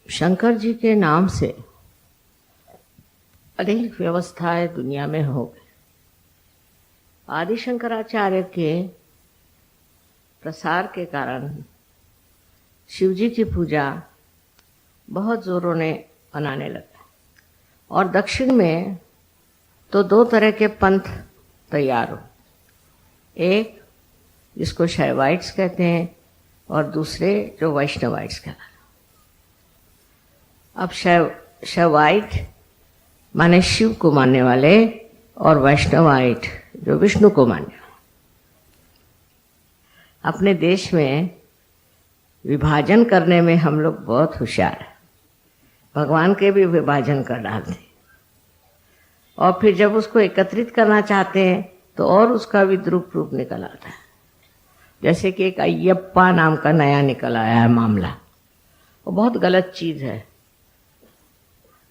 शंकर जी के नाम से अनेक व्यवस्थाएं दुनिया में हो गई। आदि शंकराचार्य के प्रसार के कारण शिव जी की पूजा बहुत जोरों ने मनाने लगे और दक्षिण में तो दो तरह के पंथ तैयार हो, एक जिसको शैवाइट्स कहते हैं और दूसरे जो वैष्णवाइट्स कहते हैं। अब शैवाइट माने शिव को मानने वाले और वैष्णवाइट जो विष्णु को मानने वाले। अपने देश में विभाजन करने में हम लोग बहुत होशियार हैं। भगवान के भी विभाजन कर डालते हैं और फिर जब उसको एकत्रित करना चाहते हैं तो और उसका विद्रूप रूप निकल आता है। जैसे कि एक अय्यप्पा नाम का नया निकल आया है मामला, वो बहुत गलत चीज है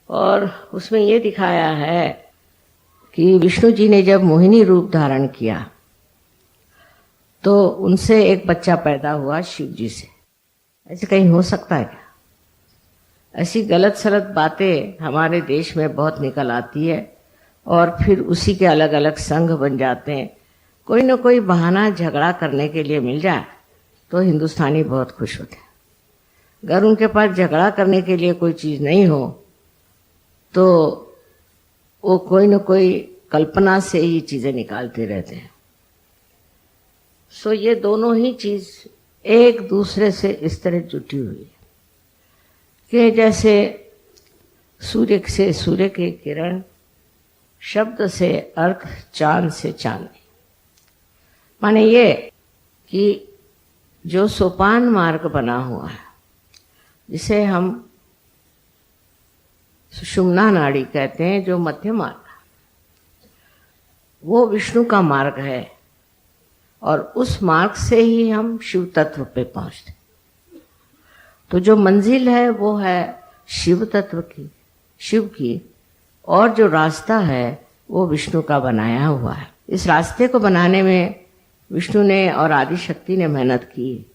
और उसमें ये दिखाया है कि विष्णु जी ने जब मोहिनी रूप धारण किया तो उनसे एक बच्चा पैदा हुआ शिव जी से। ऐसे कहीं हो सकता है क्या? ऐसी गलत सलत बातें हमारे देश में बहुत निकल आती है और फिर उसी के अलग अलग संघ बन जाते हैं। कोई ना कोई बहाना झगड़ा करने के लिए मिल जाए तो हिंदुस्तानी बहुत खुश होते हैं। अगर उनके पास झगड़ा करने के लिए कोई चीज नहीं हो तो वो कोई न कोई कल्पना से ही चीजें निकालते रहते हैं। सो ये दोनों ही चीज एक दूसरे से इस तरह जुटी हुई है कि जैसे सूर्य से सूर्य की किरण, शब्द से अर्थ, चांद से चांदनी। माने ये कि जो सोपान मार्ग बना हुआ है जिसे हम सुषुम्ना नाड़ी कहते हैं, जो मध्य मार्ग, वो विष्णु का मार्ग है और उस मार्ग से ही हम शिव तत्व पे पहुंचते। तो जो मंजिल है वो है शिव तत्व की, शिव की, और जो रास्ता है वो विष्णु का बनाया हुआ है। इस रास्ते को बनाने में विष्णु ने और आदि शक्ति ने मेहनत की।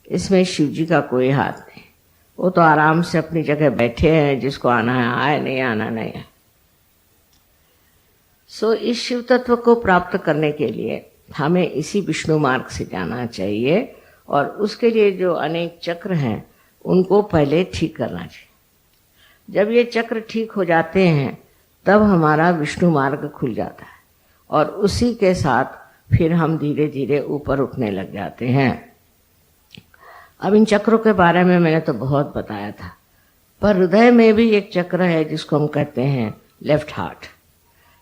इसमें शिव जी का कोई हाथ नहीं। वो तो आराम से अपनी जगह बैठे हैं, जिसको आना है आए, नहीं आना नहीं है। सो इस शिव तत्व को प्राप्त करने के लिए हमें इसी विष्णु मार्ग से जाना चाहिए और उसके लिए जो अनेक चक्र हैं उनको पहले ठीक करना चाहिए। जब ये चक्र ठीक हो जाते हैं तब हमारा विष्णु मार्ग खुल जाता है और उसी के साथ फिर हम धीरे धीरे ऊपर उठने लग जाते हैं। अब इन चक्रों के बारे में मैंने तो बहुत बताया था, पर हृदय में भी एक चक्र है जिसको हम कहते हैं लेफ्ट हार्ट।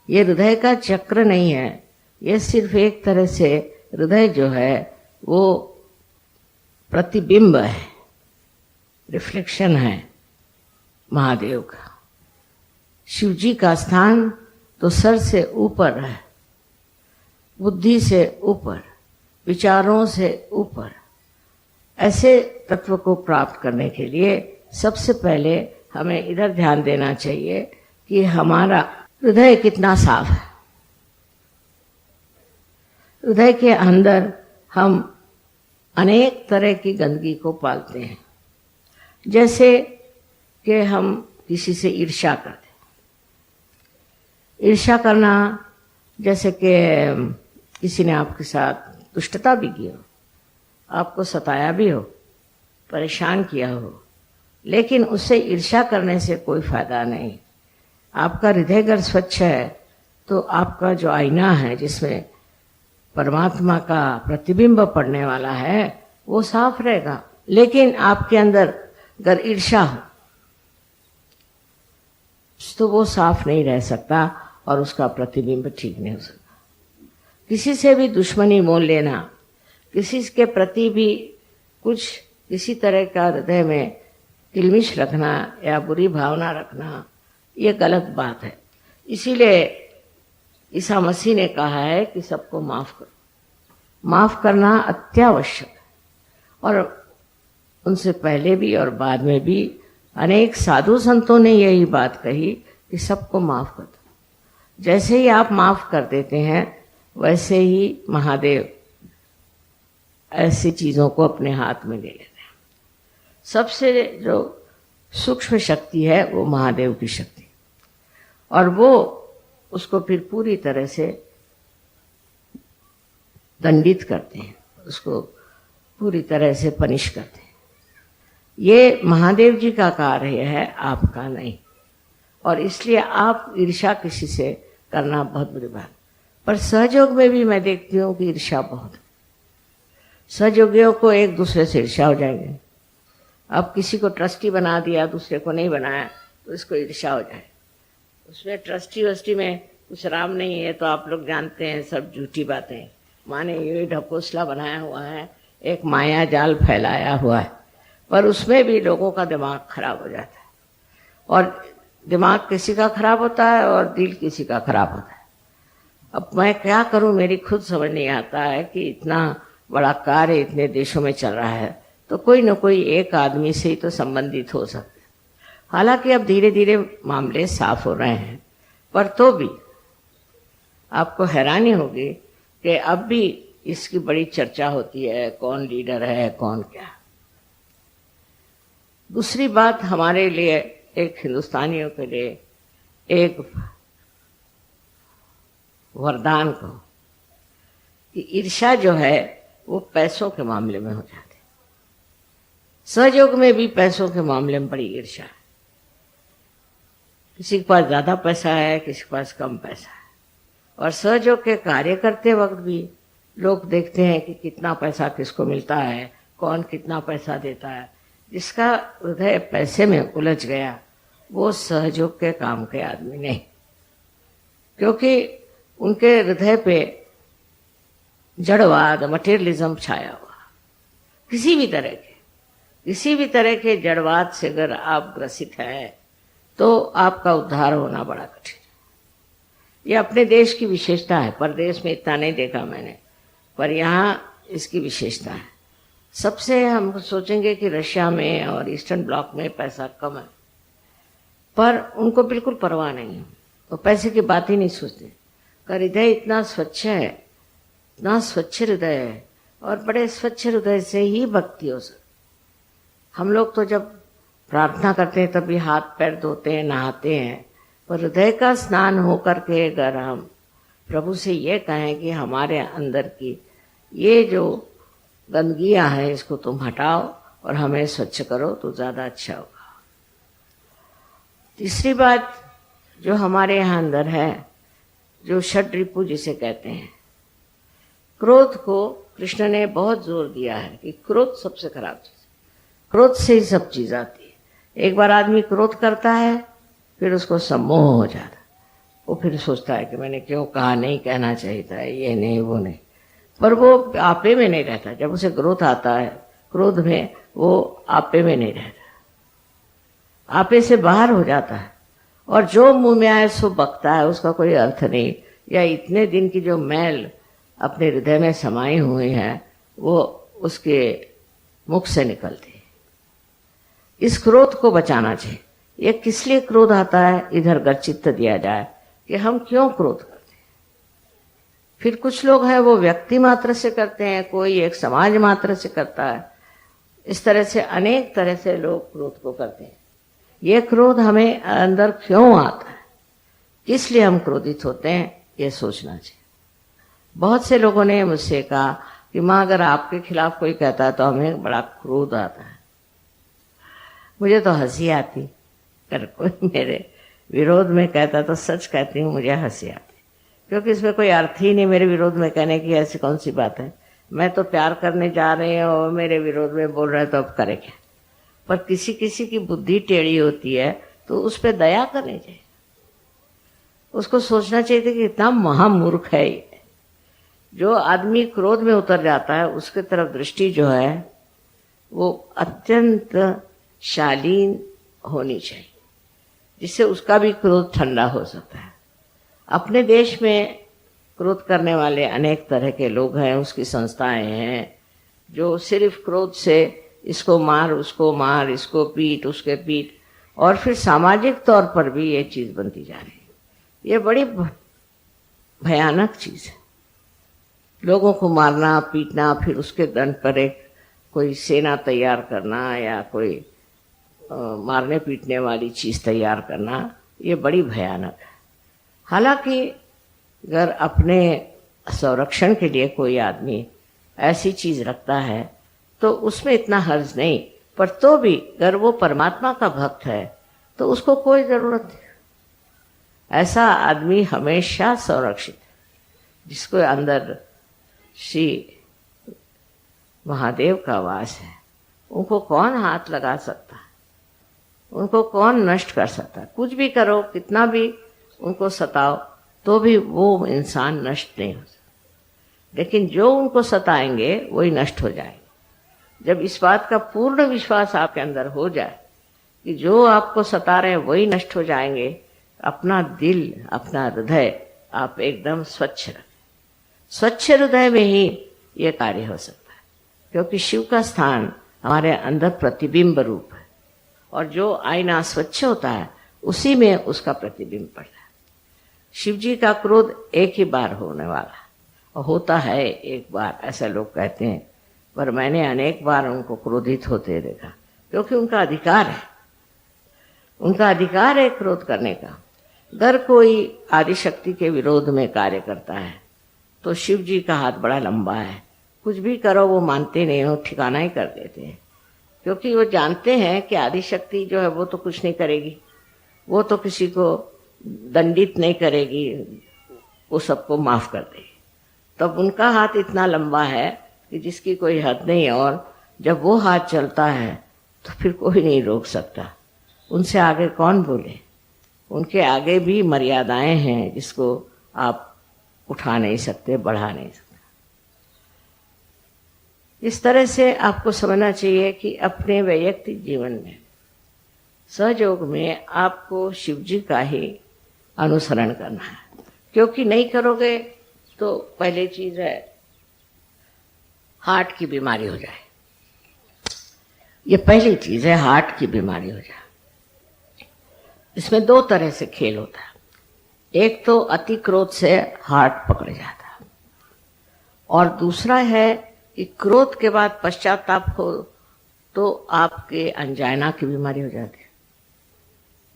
ये हृदय का चक्र नहीं है, ये सिर्फ एक तरह से हृदय जो है वो प्रतिबिंब है, रिफ्लेक्शन है महादेव का। शिव जी का स्थान तो सर से ऊपर है, बुद्धि से ऊपर, विचारों से ऊपर। ऐसे तत्व को प्राप्त करने के लिए सबसे पहले हमें इधर ध्यान देना चाहिए कि हमारा हृदय कितना साफ है। हृदय के अंदर हम अनेक तरह की गंदगी को पालते हैं। जैसे कि हम किसी से ईर्ष्या करते हैं। ईर्ष्या करना जैसे कि किसी ने आपके साथ दुष्टता भी की हो, आपको सताया भी हो, परेशान किया हो, लेकिन उससे ईर्ष्या करने से कोई फायदा नहीं। आपका हृदय अगर स्वच्छ है तो आपका जो आईना है जिसमें परमात्मा का प्रतिबिंब पड़ने वाला है वो साफ रहेगा। लेकिन आपके अंदर अगर ईर्ष्या हो तो वो साफ नहीं रह सकता और उसका प्रतिबिंब ठीक नहीं हो सकता। किसी से भी दुश्मनी मोल लेना, किसी के प्रति भी कुछ किसी तरह का हृदय में किलमिश रखना या बुरी भावना रखना, ये गलत बात है। इसीलिए ईसा मसीह ने कहा है कि सबको माफ करो। माफ करना अत्यावश्यक है और उनसे पहले भी और बाद में भी अनेक साधु संतों ने यही बात कही कि सबको माफ कर दो। जैसे ही आप माफ कर देते हैं वैसे ही महादेव ऐसी चीजों को अपने हाथ में ले लेते हैं। सबसे जो सूक्ष्म शक्ति है वो महादेव की शक्ति, और वो उसको फिर पूरी तरह से दंडित करते हैं, उसको पूरी तरह से पनिश करते हैं। ये महादेव जी का कार्य है, आपका नहीं। और इसलिए आप ईर्ष्या किसी से करना बहुत बुरी बात। पर सहयोग में भी मैं देखती हूँ कि ईर्ष्या बहुत है। सहयोगियों को एक दूसरे से ईर्ष्या हो जाएगी। अब किसी को ट्रस्टी बना दिया, दूसरे को नहीं बनाया, तो इसको ईर्ष्या हो जाए। उसमें ट्रस्टी वस्टी में कुछ राम नहीं है, तो आप लोग जानते हैं सब झूठी बातें। माने ये ढकोसला बनाया हुआ है, एक माया जाल फैलाया हुआ है, पर उसमें भी लोगों का दिमाग खराब हो जाता है। और दिमाग किसी का खराब होता है और दिल किसी का खराब होता है। अब मैं क्या करूं, मेरी खुद समझ नहीं आता है कि इतना बड़ा कार्य इतने देशों में चल रहा है, तो कोई न कोई एक आदमी से ही तो संबंधित हो सकते हैं। हालांकि अब धीरे धीरे मामले साफ हो रहे हैं, पर तो भी आपको हैरानी होगी कि अब भी इसकी बड़ी चर्चा होती है, कौन लीडर है, कौन क्या। दूसरी बात, हमारे लिए, एक हिंदुस्तानियों के लिए एक वरदान को कि ईर्ष्या जो है वो पैसों के मामले में हो जाती है। सहयोग में भी पैसों के मामले में बड़ी ईर्ष्या है। किसी के पास ज्यादा पैसा है, किसी के पास कम पैसा है। और सहयोग के कार्य करते वक्त भी लोग देखते हैं कि कितना पैसा किसको मिलता है, कौन कितना पैसा देता है। जिसका हृदय पैसे में उलझ गया वो सहयोग के काम के आदमी नहीं, क्योंकि उनके हृदय पे जड़वाद, मटेरियलिज्म छाया हुआ। किसी भी तरह के जड़वाद से अगर आप ग्रसित हैं तो आपका उद्धार होना बड़ा कठिन है। ये अपने देश की विशेषता है, परदेश में इतना नहीं देखा मैंने, पर यहाँ इसकी विशेषता है। सबसे हम सोचेंगे कि रशिया में और ईस्टर्न ब्लॉक में पैसा कम है, पर उनको बिल्कुल परवाह नहीं है, वो पैसे की बात ही नहीं सोचते। का हृदय इतना स्वच्छ है, इतना स्वच्छ हृदय है, और बड़े स्वच्छ हृदय से ही भक्ति हो सकती। हम लोग तो जब प्रार्थना करते हैं तभी हाथ पैर धोते हैं, नहाते हैं, पर हृदय का स्नान हो करके अगर हम प्रभु से ये कहें कि हमारे अंदर की ये जो गंदगियां हैं इसको तुम हटाओ और हमें स्वच्छ करो, तो ज्यादा अच्छा होगा। तीसरी बात जो हमारे यहाँ अंदर है, जो षड रिपु जिसे कहते हैं, क्रोध को कृष्ण ने बहुत जोर दिया है कि क्रोध सबसे खराब चीज, क्रोध से ही सब चीज आती है। एक बार आदमी क्रोध करता है, फिर उसको सम्मोह हो जाता है। वो फिर सोचता है कि मैंने क्यों कहा, नहीं कहना चाहिए था, ये नहीं वो नहीं, पर वो आपे में नहीं रहता। जब उसे क्रोध आता है, क्रोध में वो आपे में नहीं रहता, आपे से बाहर हो जाता है। और जो मुंह में आए सो बकता है, उसका कोई अर्थ नहीं, या इतने दिन की जो मैल अपने हृदय में समाई हुई है वो उसके मुख से निकलती है। इस क्रोध को बचाना चाहिए। ये किस लिए क्रोध आता है, इधर गर्चित्त दिया जाए कि हम क्यों क्रोध करते हैं। फिर कुछ लोग हैं वो व्यक्ति मात्र से करते हैं, कोई एक समाज मात्र से करता है। इस तरह से अनेक तरह से लोग क्रोध को करते हैं। ये क्रोध हमें अंदर क्यों आता है, किस लिए हम क्रोधित होते हैं, ये सोचना चाहिए। बहुत से लोगों ने मुझसे कहा कि माँ अगर आपके खिलाफ कोई कहता है तो हमें बड़ा क्रोध आता है। मुझे तो हंसी आती, अगर कोई मेरे विरोध में कहता तो सच कहती हूँ मुझे हंसी आती, क्योंकि इसमें कोई अर्थ ही नहीं मेरे विरोध में कहने की। ऐसी कौन सी बात है, मैं तो प्यार करने जा रहे हैं और मेरे विरोध में बोल रहे हैं, तो अब करे क्या। पर किसी किसी की बुद्धि टेढ़ी होती है तो उस पर दया करनी चाहिए। उसको सोचना चाहिए कि इतना महामूर्ख है ये। जो आदमी क्रोध में उतर जाता है उसके तरफ दृष्टि जो है वो अत्यंत शालीन होनी चाहिए, जिससे उसका भी क्रोध ठंडा हो सकता है। अपने देश में क्रोध करने वाले अनेक तरह के लोग हैं, उसकी संस्थाएं हैं जो सिर्फ क्रोध से इसको मार, उसको मार, इसको पीट, उसके पीट, और फिर सामाजिक तौर पर भी ये चीज बनती जा रही है। ये बड़ी भयानक चीज है, लोगों को मारना, पीटना, फिर उसके दंड पर एक कोई सेना तैयार करना या कोई मारने पीटने वाली चीज तैयार करना, ये बड़ी भयानक है। हालांकि अगर अपने संरक्षण के लिए कोई आदमी ऐसी चीज रखता है तो उसमें इतना हर्ज नहीं, पर तो भी अगर वो परमात्मा का भक्त है तो उसको कोई जरूरत नहीं। ऐसा आदमी हमेशा संरक्षित है, जिसको अंदर श्री महादेव का वास है। उनको कौन हाथ लगा सकता है, उनको कौन नष्ट कर सकता है। कुछ भी करो, कितना भी उनको सताओ, तो भी वो इंसान नष्ट नहीं हो सकता। लेकिन जो उनको सताएंगे वही नष्ट हो जाएंगे। जब इस बात का पूर्ण विश्वास आपके अंदर हो जाए कि जो आपको सता रहे हैं वही नष्ट हो जाएंगे, अपना दिल, अपना हृदय आप एकदम स्वच्छ रखें। स्वच्छ हृदय में ही ये कार्य हो सकता है, क्योंकि शिव का स्थान हमारे अंदर प्रतिबिंब रूप है, और जो आईना स्वच्छ होता है उसी में उसका प्रतिबिंब पड़ता है। शिव जी का क्रोध एक ही बार होने वाला है, और होता है एक बार, ऐसा लोग कहते हैं, पर मैंने अनेक बार उनको क्रोधित होते देखा, क्योंकि उनका अधिकार है, उनका अधिकार है क्रोध करने का। अगर कोई आदिशक्ति के विरोध में कार्य करता है तो शिव जी का हाथ बड़ा लंबा है, कुछ भी करो वो मानते नहीं, वो ठिकाना ही कर देते हैं, क्योंकि वो जानते हैं कि आदिशक्ति जो है वो तो कुछ नहीं करेगी, वो तो किसी को दंडित नहीं करेगी, वो सबको माफ कर देगी। तब उनका हाथ इतना लंबा है कि जिसकी कोई हद नहीं, और जब वो हाथ चलता है तो फिर कोई नहीं रोक सकता। उनसे आगे कौन बोले, उनके आगे भी मर्यादाएं हैं जिसको आप उठा नहीं सकते, बढ़ा नहीं सकते। इस तरह से आपको समझना चाहिए कि अपने वैयक्तिक जीवन में, सहयोग में आपको शिव जी का ही अनुसरण करना है, क्योंकि नहीं करोगे तो पहली चीज है हार्ट की बीमारी हो जाए। ये पहली चीज है, हार्ट की बीमारी हो जाए। इसमें दो तरह से खेल होता है। एक तो अति क्रोध से हार्ट पकड़ जाता है, और दूसरा है कि क्रोध के बाद पश्चाताप हो तो आपके अंजाइना की बीमारी हो जाती है।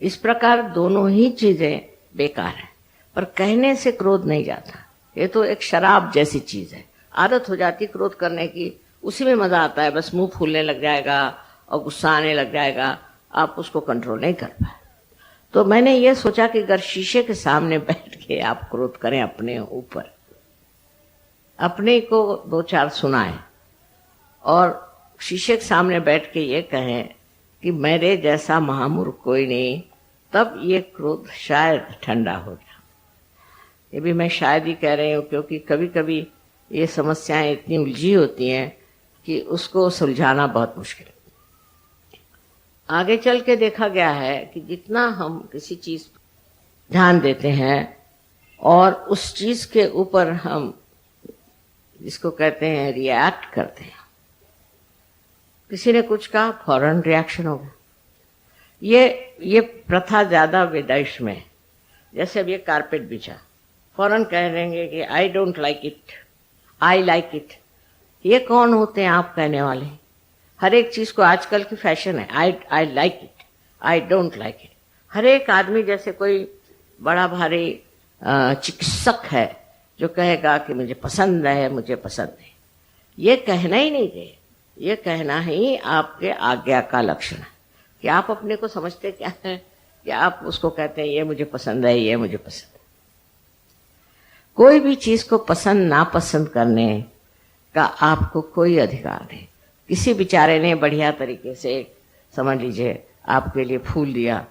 इस प्रकार दोनों ही चीजें बेकार है, पर कहने से क्रोध नहीं जाता। ये तो एक शराब जैसी चीज है, आदत हो जाती क्रोध करने की, उसी में मजा आता है, बस मुंह फूलने लग जाएगा और गुस्सा आने लग जाएगा, आप उसको कंट्रोल नहीं कर पाए। तो मैंने ये सोचा कि अगर शीशे के सामने बैठ के आप क्रोध करें अपने ऊपर, अपने को दो चार सुनाएं, और शीशे के सामने बैठ के ये कहें कि मेरे जैसा महामूर्ख कोई नहीं, तब ये क्रोध शायद ठंडा हो गया। ये भी मैं शायद ही कह रही हूँ, क्योंकि कभी कभी ये समस्याएं इतनी उलझी होती हैं कि उसको सुलझाना बहुत मुश्किल है। आगे चल के देखा गया है कि जितना हम किसी चीज ध्यान देते हैं और उस चीज के ऊपर हम जिसको कहते हैं रिएक्ट करते हैं, किसी ने कुछ कहा फौरन रिएक्शन होगा। ये प्रथा ज्यादा विदेश में है। जैसे अब ये कारपेट बिछा, फौरन कह देंगे कि आई don't like it, I like it. ये कौन होते हैं आप कहने वाले? हर एक चीज को आजकल की फैशन है, I like it, I don't like it. हर एक आदमी जैसे कोई बड़ा भारी चिकित्सक है जो कहेगा कि मुझे पसंद है, मुझे पसंद है। ये कहना ही नहीं चाहिए, ये कहना ही आपके आज्ञा का लक्षण है कि आप अपने को समझते क्या है कि आप उसको कहते हैं ये मुझे पसंद है, ये मुझे पसंद है। कोई भी चीज को पसंद नापसंद करने का आपको कोई अधिकार नहीं। किसी बेचारे ने बढ़िया तरीके से, समझ लीजिए आपके लिए फूल दिया,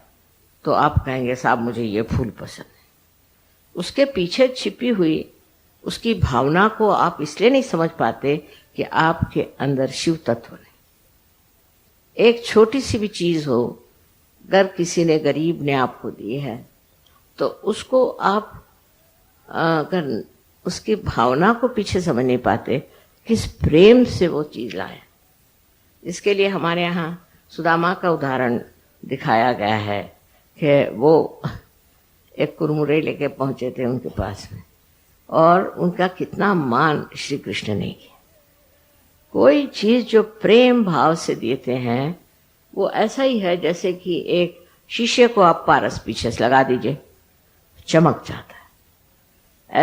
तो आप कहेंगे साहब मुझे ये फूल पसंद है। उसके पीछे छिपी हुई उसकी भावना को आप इसलिए नहीं समझ पाते कि आपके अंदर शिव तत्व नहीं। एक छोटी सी भी चीज हो, अगर किसी ने गरीब ने आपको दी है तो उसको आप अगर उसकी भावना को पीछे समझ नहीं पाते, किस प्रेम से वो चीज लाए। इसके लिए हमारे यहाँ सुदामा का उदाहरण दिखाया गया है कि वो एक कुरमुरे लेके पहुंचे थे उनके पास में, और उनका कितना मान श्री कृष्ण ने किया। कोई चीज जो प्रेम भाव से देते हैं वो ऐसा ही है जैसे कि एक शीशे को आप पारस पीछे से लगा दीजिए, चमक जाता है।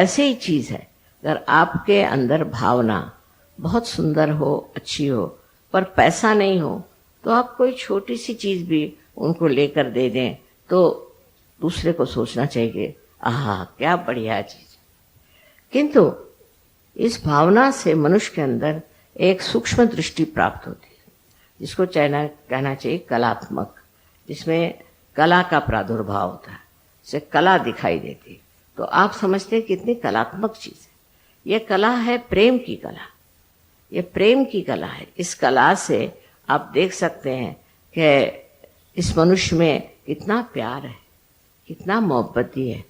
ऐसे ही चीज है, अगर आपके अंदर भावना बहुत सुंदर हो, अच्छी हो, पर पैसा नहीं हो, तो आप कोई छोटी सी चीज भी उनको लेकर दे दें तो दूसरे को सोचना चाहिए, आहा क्या बढ़िया चीज। किंतु इस भावना से मनुष्य के अंदर एक सूक्ष्म दृष्टि प्राप्त होती है, जिसको कहना चाहिए कलात्मक, जिसमें कला का प्रादुर्भाव होता है, से कला दिखाई देती है। तो आप समझते हैं कितनी कलात्मक चीज है। ये कला है प्रेम की कला, ये प्रेम की कला है। इस कला से आप देख सकते हैं कि इस मनुष्य में कितना प्यार है, कितना मोहब्बती है,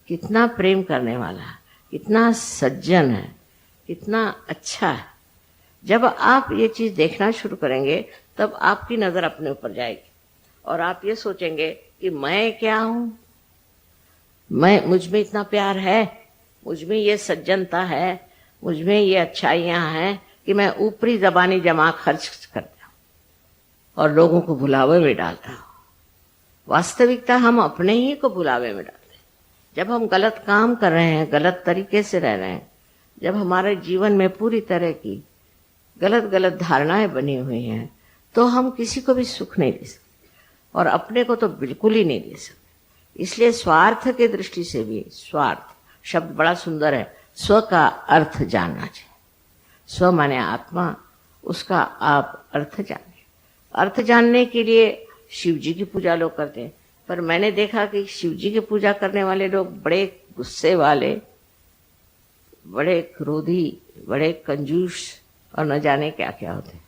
कितना प्रेम करने वाला है, कितना सज्जन है, कितना अच्छा है। जब आप ये चीज देखना शुरू करेंगे तब आपकी नजर अपने ऊपर जाएगी और आप ये सोचेंगे कि मैं क्या हूं, मुझ में इतना प्यार है, मुझ में ये सज्जनता है, मुझ में ये अच्छाइयां हैं कि मैं ऊपरी जबानी जमा खर्च करता हूं और लोगों को भुलावे में डालता हूं। वास्तविकता हम अपने ही को भुलावे में डालते हैं। जब हम गलत काम कर रहे हैं, गलत तरीके से रह रहे हैं, जब हमारे जीवन में पूरी तरह की गलत गलत धारणाएं बनी हुई हैं, तो हम किसी को भी सुख नहीं दे सकते और अपने को तो बिल्कुल ही नहीं दे सकते। इसलिए स्वार्थ के दृष्टि से भी, स्वार्थ शब्द बड़ा सुंदर है, स्व का अर्थ जानना चाहिए। स्व माने आत्मा, उसका आप अर्थ जाने। अर्थ जानने के लिए शिव जी की पूजा लोग करते हैं, पर मैंने देखा कि शिव जी की पूजा करने वाले लोग बड़े गुस्से वाले, बड़े क्रोधी, बड़े कंजूस और न जाने क्या क्या होते हैं।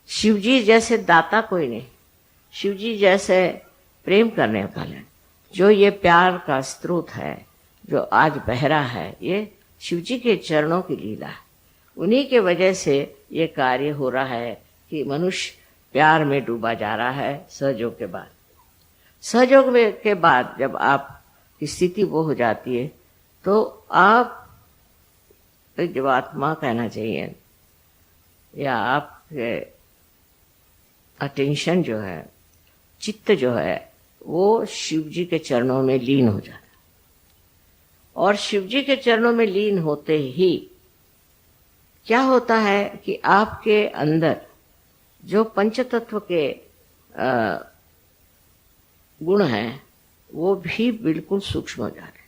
शिव जी जैसे दाता कोई नहीं, शिव जी जैसे प्रेम करने वाले, जो ये प्यार का स्रोत है, जो आज बह रहा है, ये शिव जी के चरणों की लीला है। उन्हीं के वजह से ये कार्य हो रहा है कि मनुष्य प्यार में डूबा जा रहा है। सहयोग के बाद, सहयोग के बाद जब आप की स्थिति वो हो जाती है, तो आप जीवात्मा कहना चाहिए, या आपके अटेंशन जो है, चित्त जो है, वो शिव जी के चरणों में लीन हो जाता है। और शिव जी के चरणों में लीन होते ही क्या होता है कि आपके अंदर जो पंचतत्व के गुण हैं वो भी बिल्कुल सूक्ष्म हो जा रहे हैं।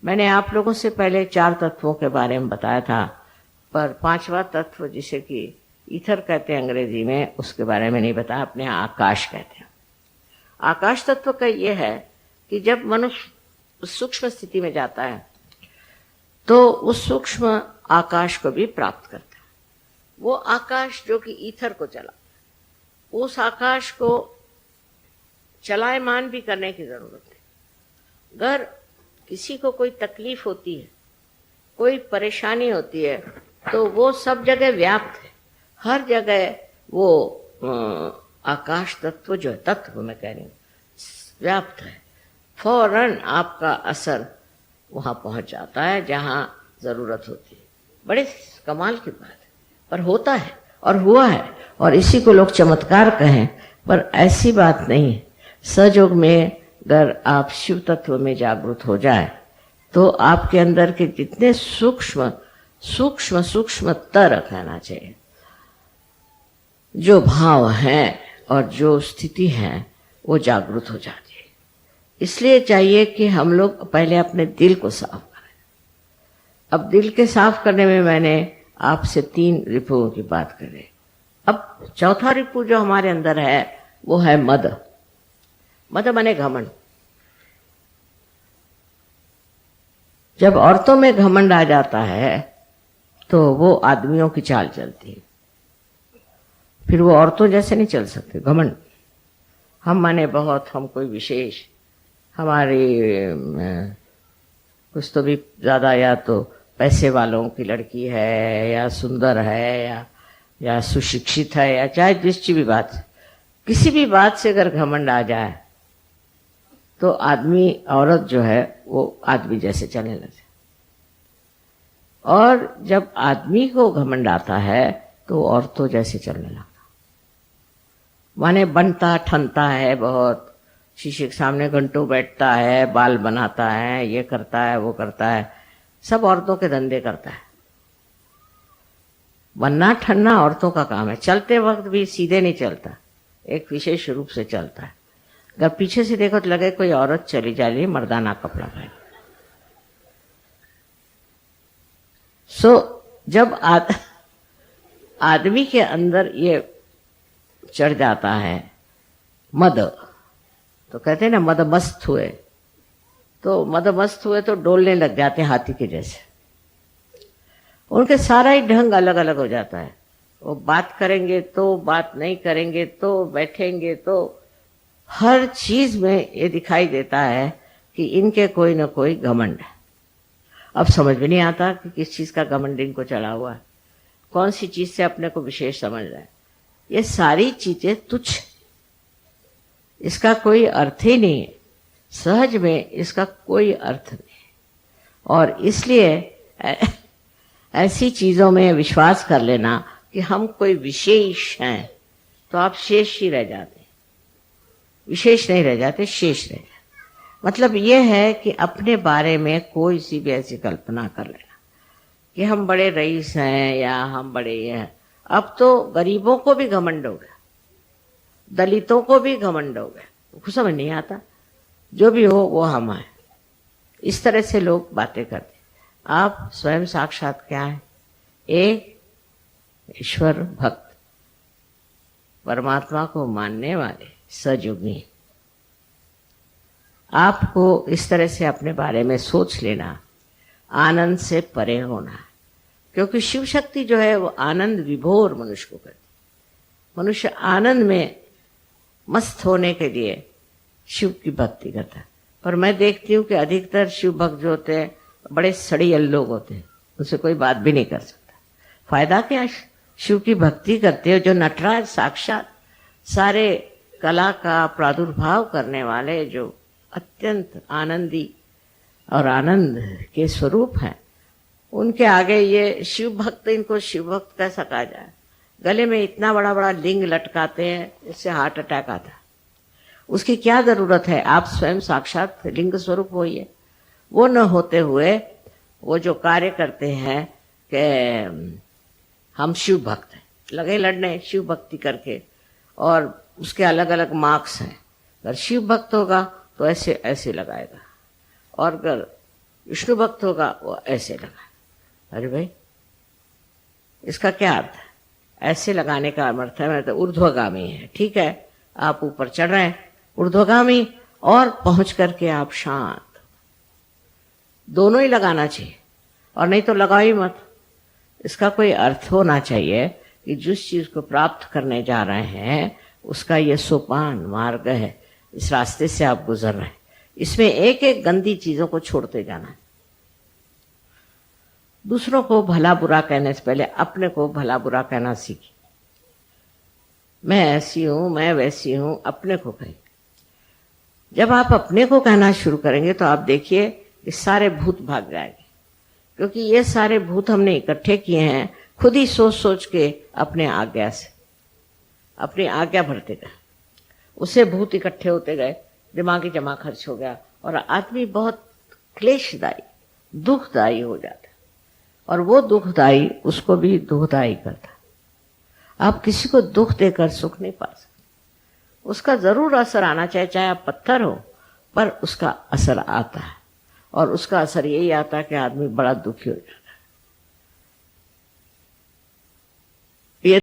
मैंने आप लोगों से पहले 4 तत्वों के बारे में बताया था, पर 5वां तत्व जिसे कि ईथर कहते हैं अंग्रेजी में, उसके बारे में नहीं बताया। अपने आकाश कहते हैं। आकाश तत्व का यह है कि जब मनुष्य सूक्ष्म स्थिति में जाता है तो उस सूक्ष्म आकाश को भी प्राप्त करता है। वो आकाश जो कि ईथर को चला, उस आकाश को चलायमान भी करने की जरूरत है। अगर किसी को कोई तकलीफ होती है, कोई परेशानी होती है, तो वो सब जगह व्याप्त है। हर जगह वो आकाश तत्व जो है, तत्व मैं कह रही हूँ, व्याप्त है। फौरन आपका असर वहां पहुंच जाता है जहां जरूरत होती है। बड़े कमाल की बात है, पर होता है और हुआ है, और इसी को लोग चमत्कार कहें, पर ऐसी बात नहीं है। सहयोग में अगर आप शिव तत्व में जागृत हो जाए तो आपके अंदर के जितने सूक्ष्मतर कहना चाहिए, जो भाव हैं और जो स्थिति है, वो जागृत हो जाती है। इसलिए चाहिए कि हम लोग पहले अपने दिल को साफ करें। अब दिल के साफ करने में मैंने आपसे 3 रिपुओं की बात करी। अब चौथा रिपु जो हमारे अंदर है वो है मद। मद माने घमंड। जब औरतों में घमंड आ जाता है तो वो आदमियों की चाल चलती है, फिर वो औरतों जैसे नहीं चल सकते। घमंड, हम माने बहुत, हम कोई विशेष, हमारी कुछ तो भी ज्यादा, या तो पैसे वालों की लड़की है, या सुंदर है, या सुशिक्षित है, या चाहे जिसकी भी बात, किसी भी बात से अगर घमंड आ जाए तो आदमी, औरत जो है वो आदमी जैसे चलने लगे। और जब आदमी को घमंड आता है तो औरतों जैसे चलने लगता। माने बनता ठनता है बहुत, शीशे के सामने घंटों बैठता है, बाल बनाता है, ये करता है वो करता है, सब औरतों के धंधे करता है। बनना ठनना औरतों का काम है। चलते वक्त भी सीधे नहीं चलता, एक विशेष रूप से चलता है। अगर पीछे से देखो तो लगे कोई औरत चली जा रही है मर्दाना कपड़ा पहन। जब आदमी के अंदर ये चढ़ जाता है मद, तो कहते हैं ना मद मस्त हुए, तो मद मस्त हुए तो डोलने लग जाते हैं हाथी के जैसे। उनके सारा ही ढंग अलग अलग हो जाता है। वो बात करेंगे तो, बात नहीं करेंगे तो, बैठेंगे तो, हर चीज में ये दिखाई देता है कि इनके कोई ना कोई घमंड है। अब समझ में नहीं आता कि किस चीज का घमंड इनको चढ़ा हुआ है, कौन सी चीज से अपने को विशेष समझ रहा है। ये सारी चीजें तुच्छ, इसका कोई अर्थ ही नहीं है, सहज में इसका कोई अर्थ नहीं। और इसलिए ऐसी चीजों में विश्वास कर लेना कि हम कोई विशेष हैं, तो आप शेष ही रह जाते, विशेष नहीं रह जाते, शेष रह जाते। मतलब यह है कि अपने बारे में कोई सी भी ऐसी कल्पना कर लेना कि हम बड़े रईस हैं या हम बड़े ये हैं। अब तो गरीबों को भी घमंड हो गया, दलितों को भी घमंड हो गया, कुछ समझ नहीं आता, जो भी हो वो हम हैं। इस तरह से लोग बातें करते। आप स्वयं साक्षात क्या है? एक ईश्वर भक्त, परमात्मा को मानने वाले सजुगी। आपको इस तरह से अपने बारे में सोच लेना, आनंद से परे होना, क्योंकि शिव शक्ति जो है वो आनंद विभोर मनुष्य को करती। मनुष्य आनंद में मस्त होने के लिए शिव की भक्ति करता है। पर मैं देखती हूँ कि अधिकतर शिव भक्त जो होते हैं बड़े सड़ियल लोग होते हैं, उनसे कोई बात भी नहीं कर सकता। फायदा क्या? शिव की भक्ति करते हो जो नटराज साक्षात सारे कला का प्रादुर्भाव करने वाले, जो अत्यंत आनंदी और आनंद के स्वरूप हैं, उनके आगे ये शिव भक्त, इनको शिव भक्त कैसा कहा जाए? गले में इतना बड़ा बड़ा लिंग लटकाते हैं, इससे हार्ट अटैक आता है। उसकी क्या जरूरत है? आप स्वयं साक्षात लिंग स्वरूप होइए। वो न होते हुए वो जो कार्य करते हैं कि हम शिव भक्त हैं, लगे लड़ने शिव भक्ति करके, और उसके अलग अलग मार्क्स हैं। अगर शिव भक्त होगा तो ऐसे ऐसे लगाएगा, और अगर विष्णु भक्त होगा वो ऐसे लगाएगा। अरे भाई, इसका क्या अर्थ है? ऐसे लगाने का अर्थ है मैं तो ऊर्ध्वगामी है। ठीक है, आप ऊपर चढ़ रहे हैं ऊर्ध्वगामी, और पहुंच करके आप शांत। दोनों ही लगाना चाहिए, और नहीं तो लगाओ ही मत। इसका कोई अर्थ होना चाहिए कि जिस चीज को प्राप्त करने जा रहे हैं उसका ये सोपान मार्ग है, इस रास्ते से आप गुजर रहे हैं। इसमें एक एक गंदी चीजों को छोड़ते जाना है। दूसरों को भला बुरा कहने से पहले अपने को भला बुरा कहना सीखिए। मैं ऐसी हूं, मैं वैसी हूं, अपने को कहें। जब आप अपने को कहना शुरू करेंगे तो आप देखिए कि सारे भूत भाग जाएंगे, क्योंकि ये सारे भूत हमने इकट्ठे किए हैं खुद ही सोच सोच के, अपने आज्ञा से, अपनी आज्ञा भरते गए, उससे भूत इकट्ठे होते गए, दिमागी जमा खर्च हो गया, और आदमी बहुत क्लेशदायी, दुखदायी हो जाता, और वो दुखदायी उसको भी दुखदायी करता। आप किसी को दुख देकर सुख नहीं पा सकते। उसका जरूर असर आना चाहिए, चाहे आप पत्थर हो, पर उसका असर आता है, और उसका असर यही आता है कि आदमी बड़ा दुखी हो जाता है।